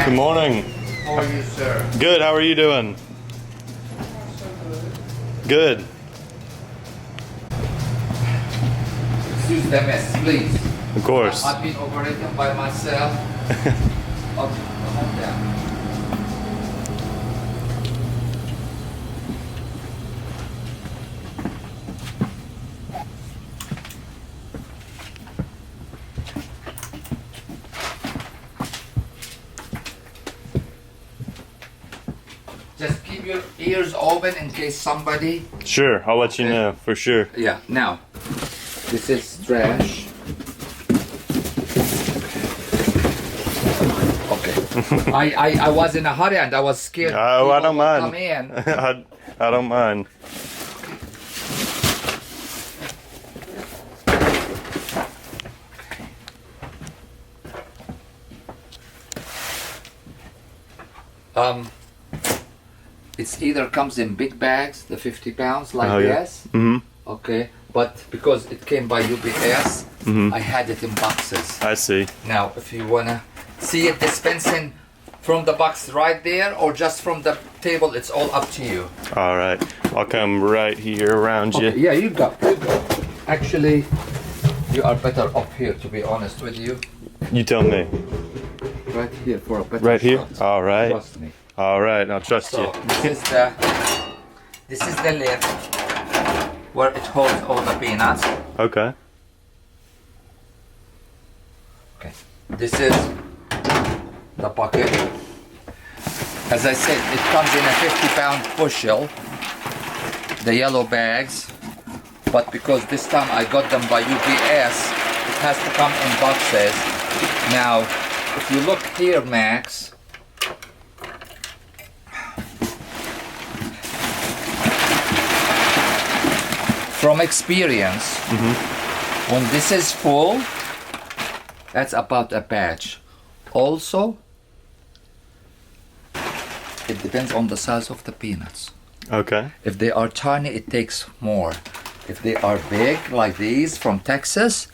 Good morning. How are you, sir? Good. How are you doing? Good. Excuse the mess, please. Of course. I've been operating by myself. Calm down. Just keep your ears open in case somebody... Sure. I'll let you know for sure. Yeah, now, this is trash. Okay. I was in a hurry and I was scared. Oh, I don't people would mind. Come in. I don't mind. It's either comes in big bags, the 50 pounds, like Oh, yeah. this. Mm-hmm. Okay, but because it came by UPS, I had it in boxes. I see. Now, if you wanna see it dispensing from the box right there or just from the table, it's all up to you. All right. I'll come right here around you. Okay, yeah, you go. Actually, you are better up here, to be honest with you. You tell me. Right here for a better Right here? shot. All right. Trust me. All right. I'll trust So you. this is the lid where it holds all the peanuts. Okay. Okay. This is the bucket. As I said, it comes in a 50-pound bushel, the yellow bags, but because this time I got them by UPS, it has to come in boxes. Now, if you look here, Max, from experience, when this is full, that's about a batch. Also, it depends on the size of the peanuts. Okay. If they are tiny, it takes more. If they are big, like these from Texas,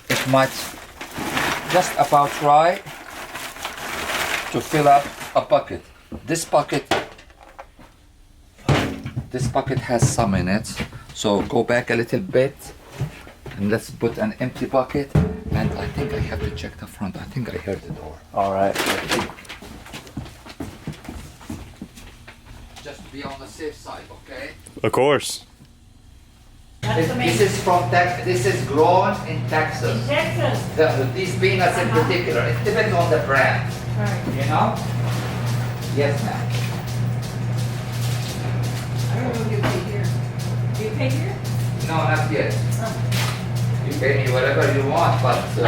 it might just about right to fill up a bucket. This bucket has some in it, so go back a little bit and let's put an empty bucket. And I think I have to check the front. I think I heard the door. All right. Just to be on the safe side, okay? Of course. This is from Texas. This is grown in Texas. Texas. These peanuts in particular. It depends on the brand. Right. You know? Yes, ma'am. I don't know if you pay here. Do you pay here? No, not yet. Oh. You pay me whatever you want, but the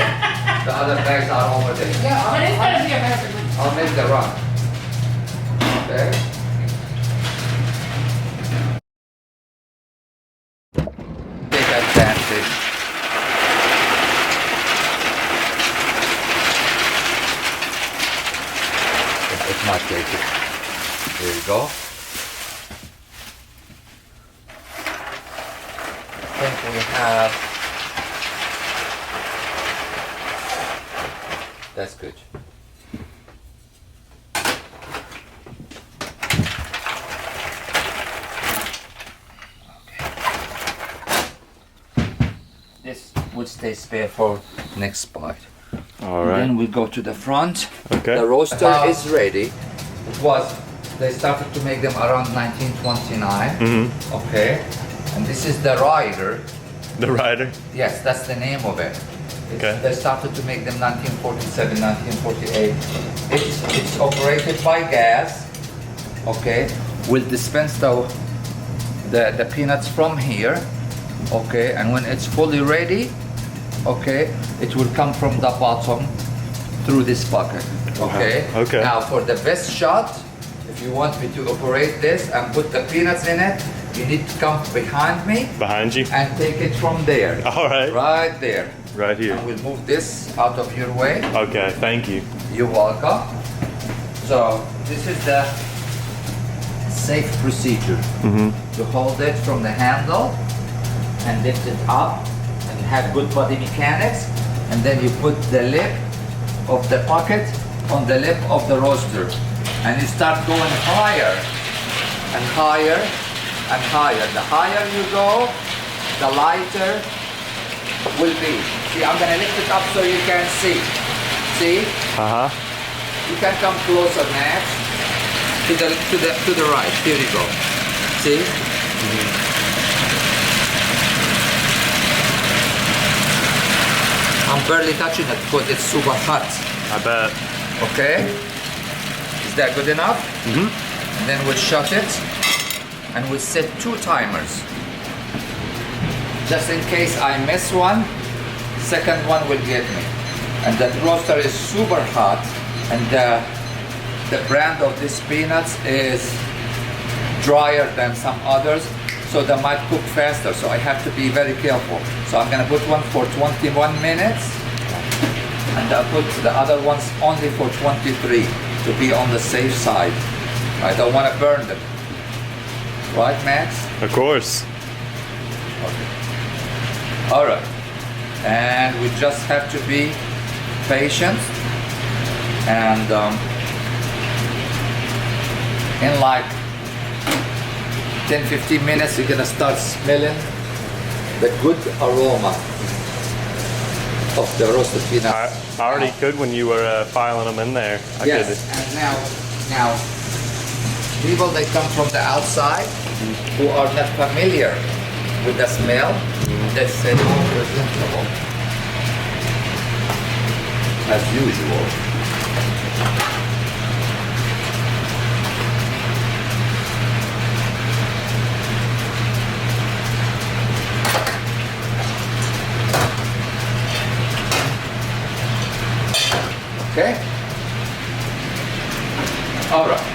other bags are over there. Yeah, But it's gonna be a mess. I'll make the run. Okay. Take advantage. It might take it. There you go. I think we have. That's good. This would stay spare for next spot. All And right. then we go to the front. Okay. The roaster is ready. They started to make them around 1929. Okay. And this is the rider. The rider. Yes, that's the name of it. Okay. They started to make them 1947, 1948. It's operated by gas. Okay. We'll dispense the peanuts from here. Okay. And when it's fully ready, okay, it will come from the bottom through this bucket. Okay. Okay. Now for the best shot, if you want me to operate this and put the peanuts in it, you need to come behind me Behind you. and take it from there. All right. Right there. Right here. And we'll move this out of your way. Okay. Thank you. You're welcome. So this is the safe procedure. To hold it from the handle and lift it up and have good body mechanics. And then you put the lip of the pocket on the lip of the roaster, and you start going higher and higher and higher. The higher you go, the lighter will be. See, I'm gonna lift it up so you can see. See? Uh-huh. You can come closer, Max. To the right. Here you go. See? I'm barely touching it because it's super hot. I bet. Okay? Is that good enough? Mm-hmm. And then we'll shut it and we'll set 2 timers. Just in case I miss one, second one will get me. And the roaster is super hot, and the brand of these peanuts is drier than some others, so they might cook faster, so I have to be very careful. So I'm gonna put one for 21 minutes, and I'll put the other ones only for 23 to be on the safe side. I don't want to burn them. Right, Max? Of course. Okay. All right. And we just have to be patient, and in like 10-15 minutes you're gonna start smelling the good aroma of the roasted peanuts. I already could when you were filing them in there. I Yes, could. and now people that come from the outside who are not familiar with the smell, they say, oh, presentable, as usual. Okay? All right.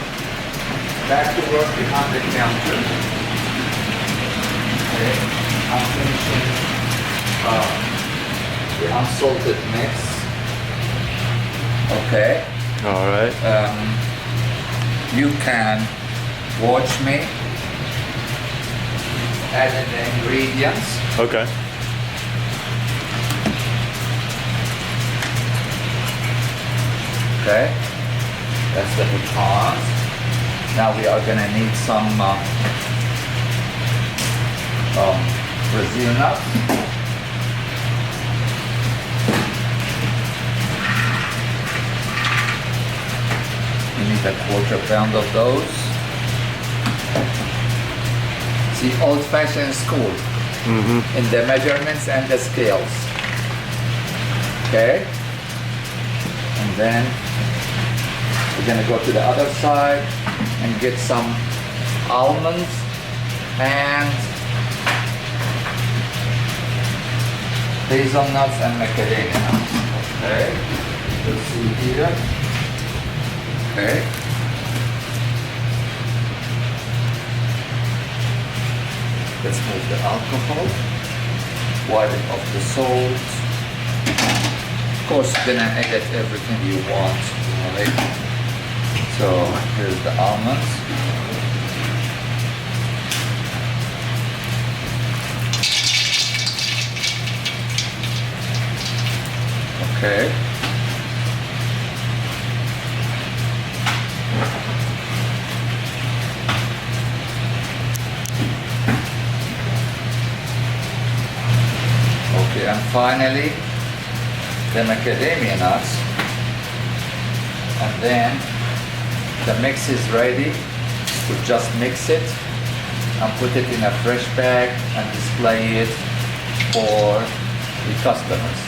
Back to work behind the counter. Okay. I'm finishing the unsalted mix. Okay. All right. You can watch me add the ingredients. Okay. Okay, that's the pecans. Now we are gonna need some Brazil nuts. We need a 1/4 pound of those. See, old-fashioned school in the measurements and the scales. Okay, and then we're gonna go to the other side and get some almonds and hazelnuts and macadamia nuts. Okay, let's see here. Okay. Let's move the alcohol, wipe it off the salt. Of course, you're gonna edit everything you want. Right. So here's the almonds. Okay. Okay, and finally the macadamia nuts. And then the mix is ready. We just mix it and put it in a fresh bag and display it for the customers.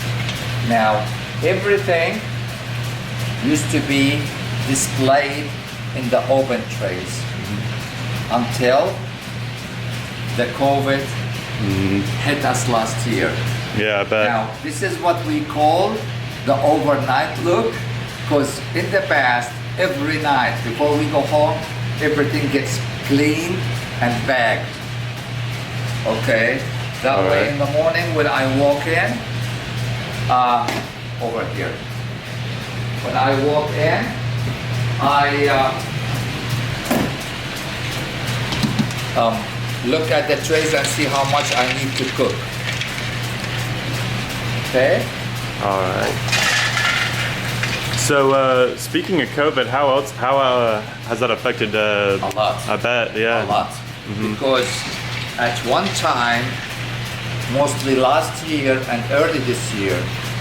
Now, everything used to be displayed in the open trays until the COVID hit us last year. Yeah, I bet. Now, this is what we call the overnight look, because in the past, every night before we go home, everything gets cleaned and bagged. Okay? That All way right. in the morning when I walk in, over here. When I walk in, I look at the trays and see how much I need to cook. Okay? All right. So speaking of COVID, how has that affected? A lot. I bet, yeah. A lot. Because at one time, mostly last year and early this year,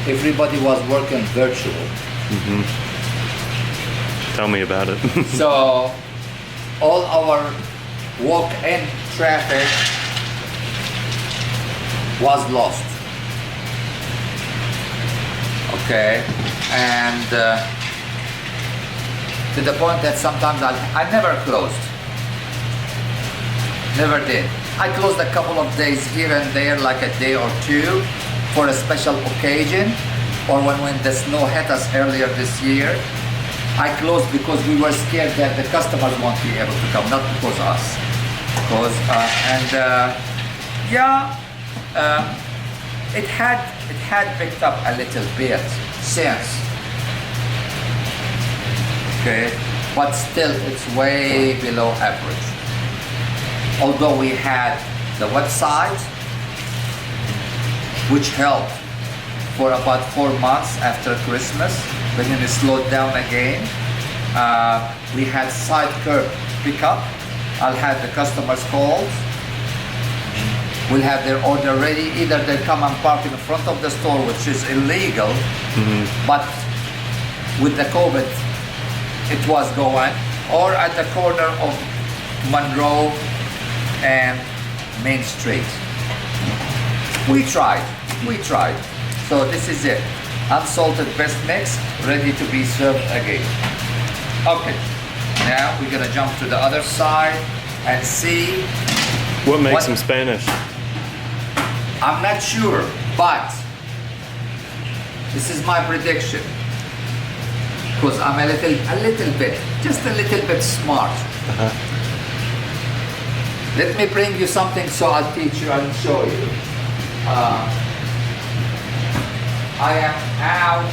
everybody was working virtual. Tell me about it. So all our walk-in traffic was lost. Okay, and to the point that sometimes I never closed. Never did. I closed a couple of days here and there, like a day or two, for a special occasion, or when the snow hit us earlier this year. I closed because we were scared that the customers won't be able to come, not because us. Because it had picked up a little bit since. Okay, but still it's way below average. Although we had the website, which helped for about 4 months after Christmas, but then it slowed down again. We had side curb pickup. I'll have the customers call. We'll have their order ready. Either they come and park in front of the store, which is illegal, but with the COVID, it was going, or at the corner of Monroe and Main Street. We tried. So this is it. Unsalted best mix, ready to be served again. Okay, now we're gonna jump to the other side and see. What makes them Spanish? I'm not sure, but this is my prediction. Because I'm a little bit, just a little bit smart. Let me bring you something so I'll teach you and show you. I am out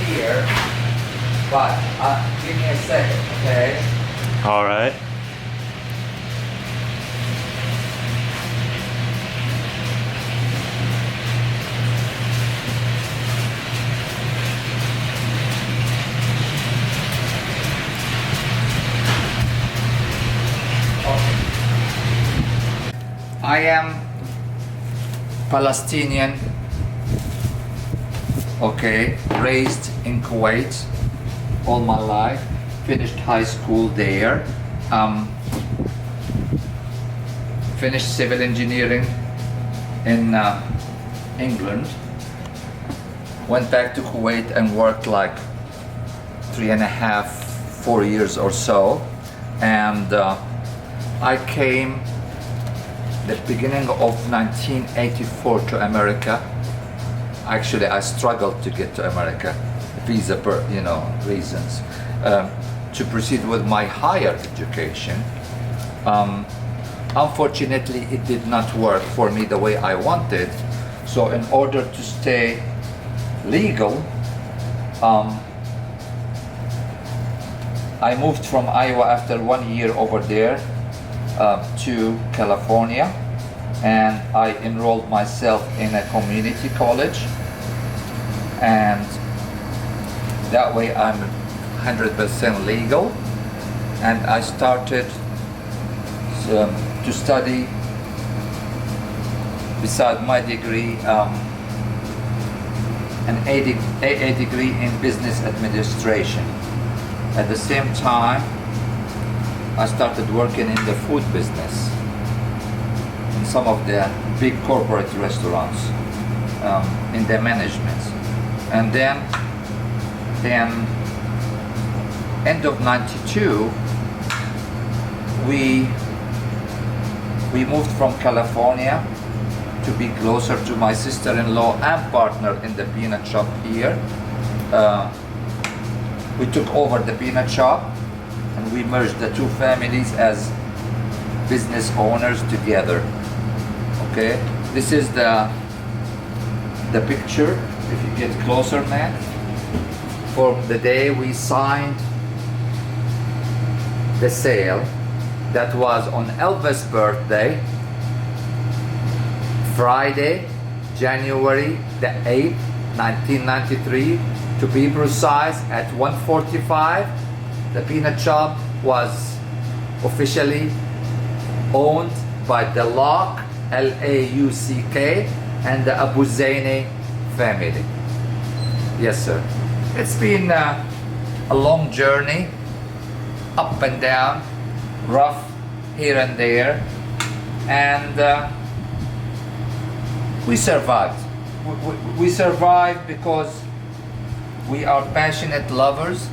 here, but give me a second, okay? All right. I am Palestinian, okay, raised in Kuwait all my life, finished high school there, finished civil engineering in England, went back to Kuwait and worked like 3.5, 4 years or so, and I came the beginning of 1984 to America. Actually, I struggled to get to America, visa, reasons, to proceed with my higher education. Unfortunately, it did not work for me the way I wanted. So in order to stay legal, I moved from Iowa after 1 year over there to California, and I enrolled myself in a community college, and that way I'm 100% legal, and I started to study beside my degree an AA degree in business administration. At the same time, I started working in the food business in some of the big corporate restaurants, in the management. And then end of 92, we moved from California to be closer to my sister-in-law and partner in the Peanut Shoppe here. We took over the Peanut Shoppe, and we merged the two families as business owners together. Okay, this is the picture, if you get closer, man, for the day we signed the sale. That was on Elvis' birthday, Friday, January the 8th, 1993. To be precise, at 145, the Peanut Shop was officially owned by the Lauck, L-A-U-C-K, and the Abu Zaini family. Yes, sir. It's been a long journey, up and down, rough here and there, and we survived. We survived because we are passionate lovers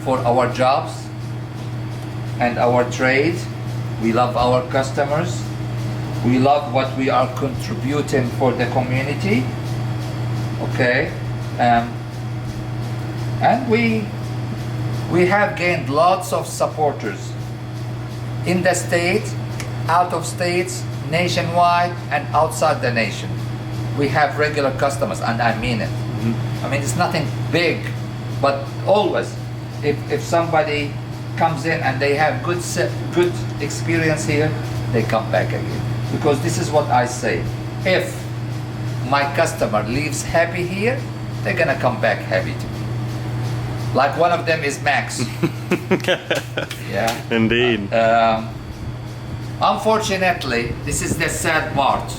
for our jobs and our trade. We love our customers. We love what we are contributing for the community. Okay, and we have gained lots of supporters in the state, out of states, nationwide, and outside the nation. We have regular customers, and I mean it. I mean, it's nothing big, but always, if somebody comes in and they have good experience here, they come back again. Because this is what I say: if my customer leaves happy here, they're gonna come back happy too. Like one of them is Max. Yeah. Indeed. Unfortunately, this is the sad part.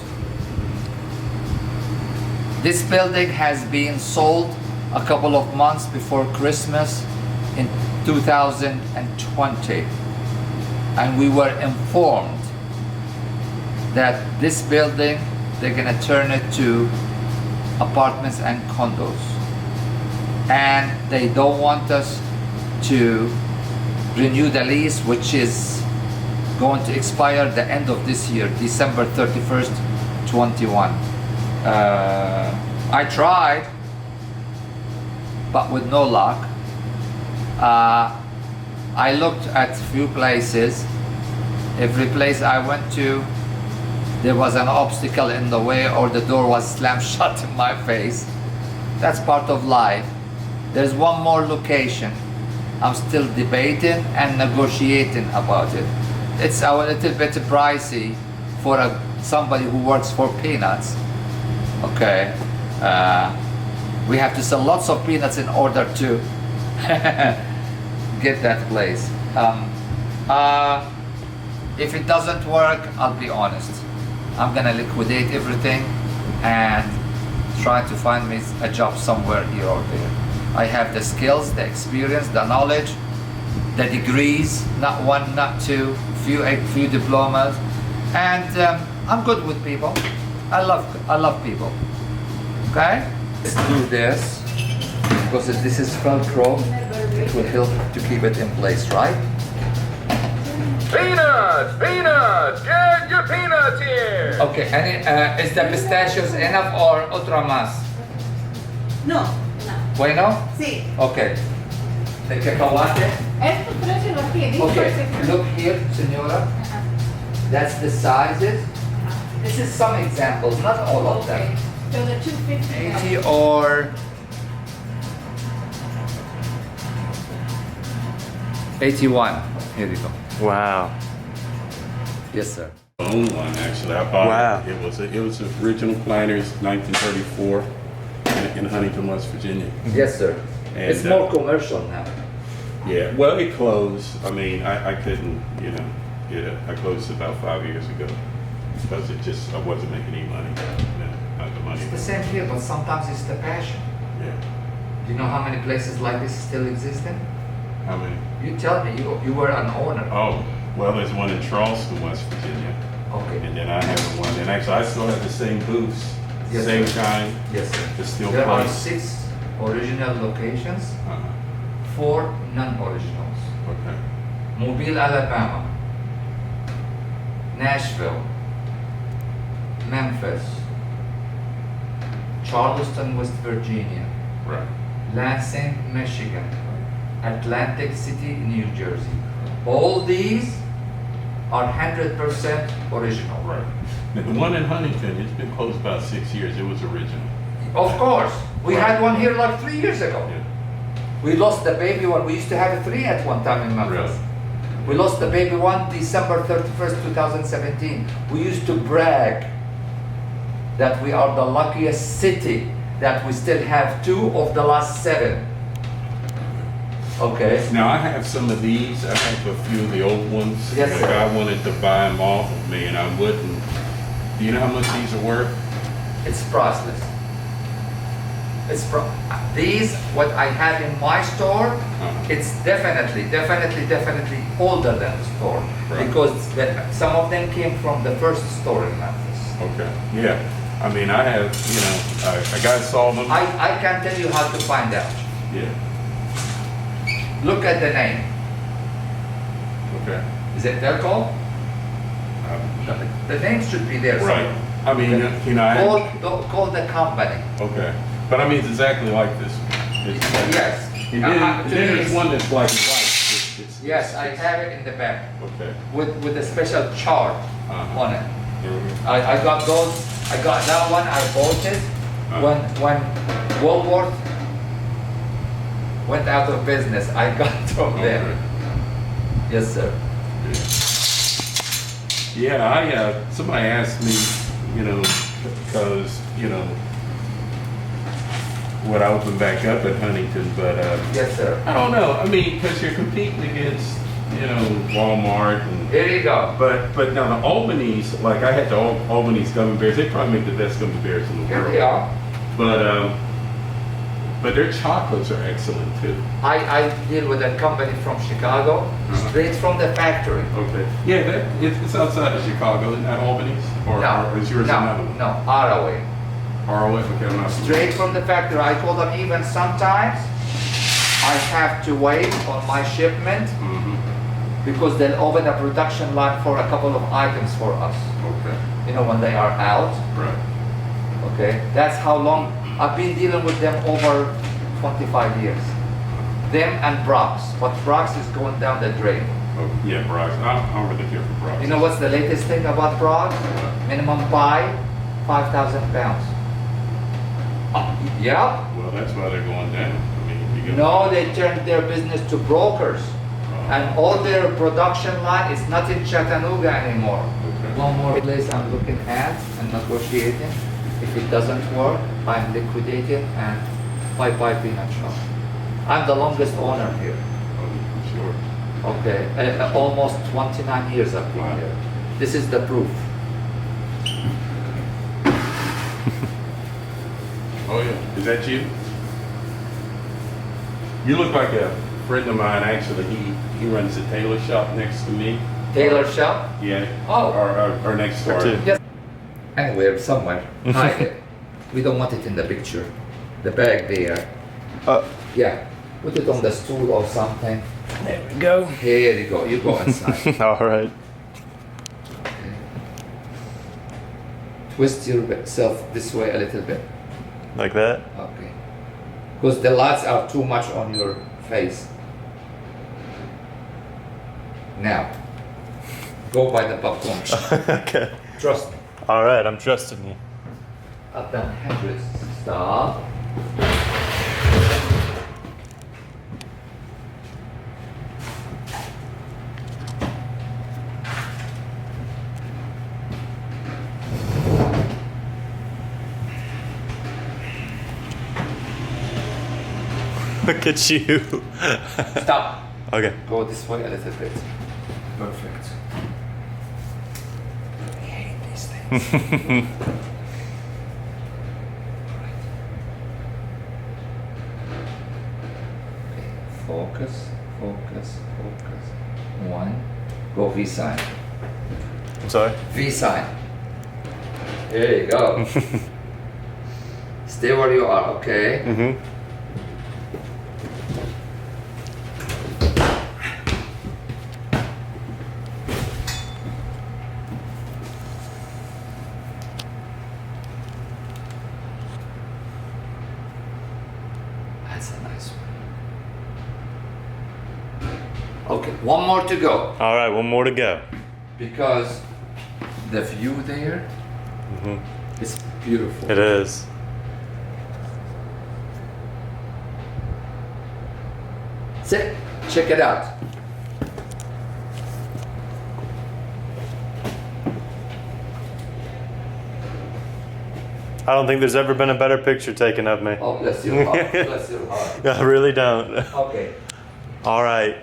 This building has been sold a couple of months before Christmas in 2020. And we were informed that this building, they're gonna turn it to apartments and condos. And they don't want us to renew the lease, which is going to expire the end of this year, December 31st, 21. I tried, but with no luck. I looked at a few places. Every place I went to, there was an obstacle in the way or the door was slammed shut in my face. That's part of life. There's one more location. I'm still debating and negotiating about it. It's a little bit pricey for somebody who works for peanuts. Okay, we have to sell lots of peanuts in order to get that place. If it doesn't work, I'll be honest. I'm gonna liquidate everything and try to find me a job somewhere here or there. I have the skills, the experience, the knowledge, the degrees, not one, not two, a few diplomas, and I'm good with people. I love people. Okay? Let's do this because this is Velcro. It will help to keep it in place, right? Peanuts! Peanuts! Get your peanuts here! Okay, and is the pistachios enough or otra más? No, no. Bueno? Sí. Okay. El cacahuate. Estos precios los tiene. Okay, look here, senora. That's the sizes. This is some examples, not all of them. So the 250. 80 or 81. Here you go. Wow. Yes, sir. Own one actually. I bought Wow. it. It was original planters, 1934, in Huntington, West Virginia. Yes, sir. And, It's more commercial now. Yeah. Well, it closed. I mean, I couldn't, I closed about 5 years ago because I wasn't making any money. Not the money. It's the same here, but sometimes it's the passion. Yeah. Do you know how many places like this still existing? How many? You tell me. You were an owner. Oh, well, there's one in Charleston, West Virginia, Okay. and then I have one. And actually, I still have the same booths, Yes, same sir. kind. Yes, sir. It's still There are placed. 6 original locations, Uh-huh. 4 non-originals. Okay. Mobile, Alabama, Nashville, Memphis, Charleston, West Virginia, Right. Lansing, Michigan, Atlantic City, New Jersey. All these are 100% original. Right. Now, the one in Huntington, it's been closed about 6 years. It was original. Of course, we Right. had one here like 3 years ago. Yeah. We lost the baby one. We used to have 3 at one time in Memphis. Really? We lost the baby one December 31st, 2017. We used to brag that we are the luckiest city that we still have 2 of the last 7. Okay. Now I have some of these. I have a few of the old ones. Yes, The sir. guy wanted to buy them off of me, and I wouldn't. Do you know how much these are worth? It's priceless. These, what I have in my store, it's definitely older than the store. Right. Because some of them came from the first store in Memphis. Okay. Yeah. I mean, I have, a guy saw them. I can tell you how to find out. Yeah. Look at the name. Okay. Is it their call? The name should be there. Right. I mean, Call the company. Okay. But I mean, it's exactly like this. Yes. And then there's one that's black and white. Yes, I have it in the back Okay. with a special chart on it. Mhm. I got those. I got that one. I bought it when Walmart went out of business. I got from them. Okay. Yes, sir. Yeah, somebody asked me, because, when I opened back up at Huntington, but Yes, sir. I don't know. I mean, because you're competing against, Walmart and. Here you go. But now the Albany's, like I had the Albany's gummy bears. They probably make the best gummy bears in the Here world. we are. But their chocolates are excellent too. I deal with a company from Chicago, straight from the factory. Okay. Yeah, it's outside of Chicago, isn't that Albany's? Or is yours another one? No, ROA. ROF, okay, I'm not. Straight from the factory. I told them even sometimes I have to wait on my shipment Mm-hmm. because they'll open a production line for a couple of items for us. Okay. When they are out. Right. Okay, that's how long I've been dealing with them over 25 years. Them and Brock's, but Brock's is going down the drain. Oh, yeah, Brock's. I'm really care for Brock's. You know what's the latest thing about Brock? Minimum buy, 5,000 pounds. Yeah. Well, that's why they're going down. I mean, you get. No, they turned their business to brokers. And all their production line is not in Chattanooga anymore. Okay. One more place I'm looking at and negotiating. If it doesn't work, I'm liquidating and bye-bye Peanut Shoppe. I'm the longest owner here. Oh, sure. Okay, almost 29 years I've been Wow. here. This is the proof. Oh yeah. Is that you? You look like a friend of mine. Actually, he runs a tailor shop next to me. Tailor shop? Yeah. Oh. Or next door. Two. Yes. Anywhere, somewhere. Hide it. We don't want it in the picture. The bag there. Yeah. Put it on the stool or something. There we go. Here you go. You go inside. All right. Twist yourself this way a little bit. Like that? Okay. Because the lights are too much on your face. Now, go by the popcorn. Okay. Trust me. All right, I'm trusting you. I've done hundreds. Stop. Look at you. Stop. Okay. Go this way a little bit. Perfect. I hate these things. Okay. Focus, focus, focus. One. Go V sign. I'm sorry? V sign. There you go. Stay where you are, okay? Mm-hmm. That's a nice one. Okay, one more to go. All right, one more to go. Because the view there is beautiful. It is. Sit, check it out. I don't think there's ever been a better picture taken of me. Oh, bless your heart. Bless your heart. I really don't. Okay. All right.